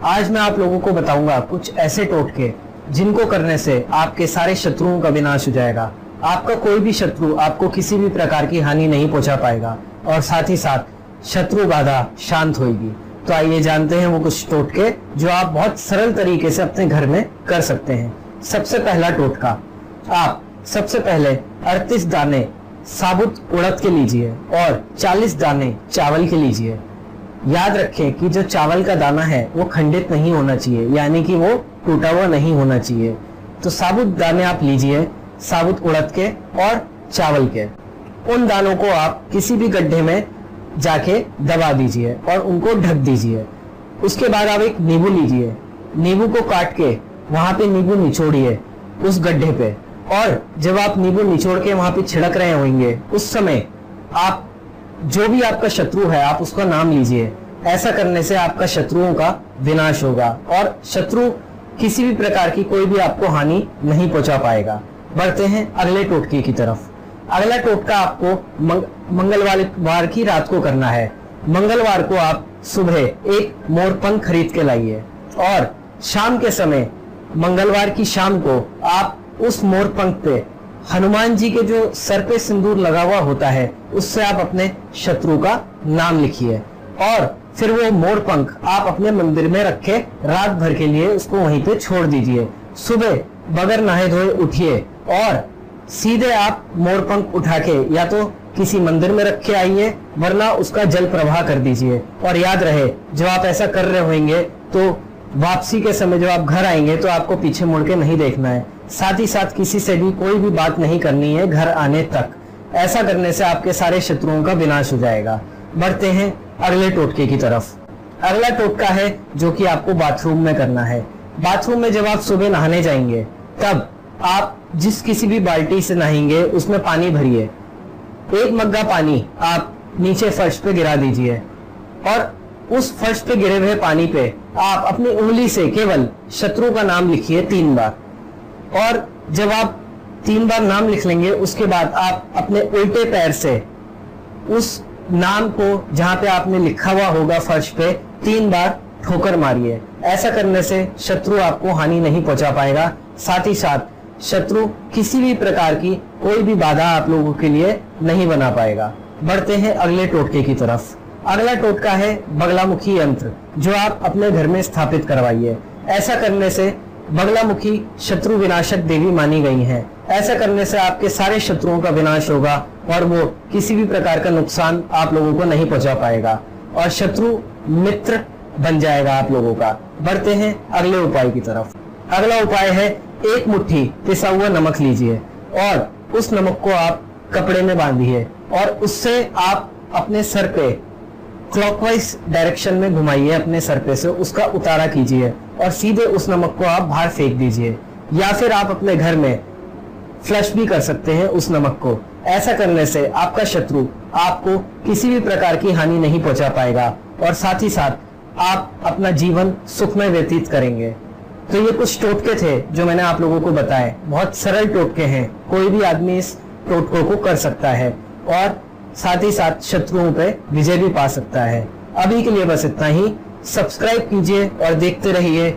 आज मैं आप लोगों को बताऊंगा कुछ ऐसे टोटके जिनको करने से आपके सारे शत्रुओं का विनाश हो जाएगा। आपका कोई भी शत्रु आपको किसी भी प्रकार की हानि नहीं पहुंचा पाएगा और साथ ही साथ शत्रु बाधा शांत होगी। तो आइए जानते हैं वो कुछ टोटके जो आप बहुत सरल तरीके से अपने घर में कर सकते हैं। सबसे पहला टोटका, आप सबसे पहले 38 दाने साबुत उड़द के लीजिए और 40 दाने चावल के लीजिए। याद रखें कि जो चावल का दाना है वो खंडित नहीं होना चाहिए, यानी कि वो टूटा हुआ नहीं होना चाहिए। तो साबुत दाने आप लीजिए, साबुत उड़द के और चावल के। उन दानों को आप किसी भी गड्ढे में जाके दबा दीजिए और उनको ढक दीजिए। उसके बाद आप एक नींबू लीजिए, नींबू को काट के वहां पे नींबू निचोड़िए उस गड्ढे पे, और जब आप नींबू निचोड़ के वहां पे छिड़क रहे होंगे उस समय आप जो भी आपका शत्रु है आप उसका नाम लीजिए। ऐसा करने से आपका शत्रुओं का विनाश होगा और शत्रु किसी भी प्रकार की कोई भी आपको हानि नहीं पहुंचा पाएगा। बढ़ते हैं अगले टोटके की तरफ। अगला टोटका आपको मंगलवार की रात को करना है। मंगलवार को आप सुबह एक मोरपंख खरीद के लाइए और शाम के समय मंगलवार की शाम को आप उस मोरपंख पे हनुमान जी के जो सर पे सिंदूर लगा हुआ होता है उससे आप अपने शत्रु का नाम लिखिए और फिर वो मोरपंख आप अपने मंदिर में रखे रात भर के लिए उसको वहीं पे छोड़ दीजिए। सुबह बगैर नहाए धोए उठिए और सीधे आप मोरपंख उठा के या तो किसी मंदिर में रख के आइए, वरना उसका जल प्रवाह कर दीजिए। और याद रहे जब आप ऐसा कर रहे होंगे तो वापसी के समय जब आप घर आएंगे तो आपको पीछे मुड़ के नहीं देखना है। साथ ही साथ किसी से भी कोई भी बात नहीं करनी है घर आने तक। ऐसा करने से आपके सारे शत्रुओं का विनाश हो जाएगा। बढ़ते हैं अगले टोटके की तरफ। अगला टोटका है जो कि आपको बाथरूम में करना है। बाथरूम में जब आप सुबह नहाने जाएंगे तब आप जिस किसी भी बाल्टी से नहाएंगे उसमें पानी भरिए। एक मग्गा पानी आप नीचे फर्श पे गिरा दीजिए और उस फर्श पे गिरे हुए पानी पे आप अपनी उंगली से केवल शत्रु का नाम लिखिए 3 बार। और जब आप 3 बार नाम लिख लेंगे उसके बाद आप अपने उल्टे पैर से उस नाम को जहां पे आपने लिखा हुआ होगा फर्श पे 3 बार ठोकर मारिए। ऐसा करने से शत्रु आपको हानि नहीं पहुंचा पाएगा। साथ ही साथ शत्रु किसी भी प्रकार की कोई भी बाधा आप लोगों के लिए नहीं बना पाएगा। बढ़ते हैं अगले टोटके की तरफ। अगला टोटका है बगलामुखी यंत्र जो आप अपने घर में स्थापित करवाइए। ऐसा करने से बगलामुखी शत्रु विनाशक देवी मानी गई हैं। ऐसा करने से आपके सारे शत्रुओं का विनाश होगा और वो किसी भी प्रकार का नुकसान आप लोगों को नहीं पहुंचा पाएगा और शत्रु मित्र बन जाएगा आप लोगों का। बढ़ते हैं अगले उपाय की तरफ। अगला उपाय है 1 मुट्ठी पिसा हुआ नमक लीजिए और उस नमक को आप कपड़े में बांधिए और उससे आप अपने सर पे क्लॉकवाइज डायरेक्शन में घुमाइए। अपने सर पे से उसका उतारा कीजिए और सीधे उस नमक को आप बाहर फेंक दीजिए, या फिर आप अपने घर में फ्लश भी कर सकते हैं उस नमक को। ऐसा करने से आपका शत्रु आपको किसी भी प्रकार की हानि नहीं पहुंचा पाएगा और साथ ही साथ आप अपना जीवन सुखमय व्यतीत करेंगे। तो ये कुछ टोटके थे जो मैंने आप लोगों को बताए। बहुत सरल टोटके हैं, कोई भी आदमी इस टोटकों को कर सकता है और साथ ही साथ शत्रुओं पे विजय भी पा सकता है। अभी के लिए बस इतना ही। सब्सक्राइब कीजिए और देखते रहिए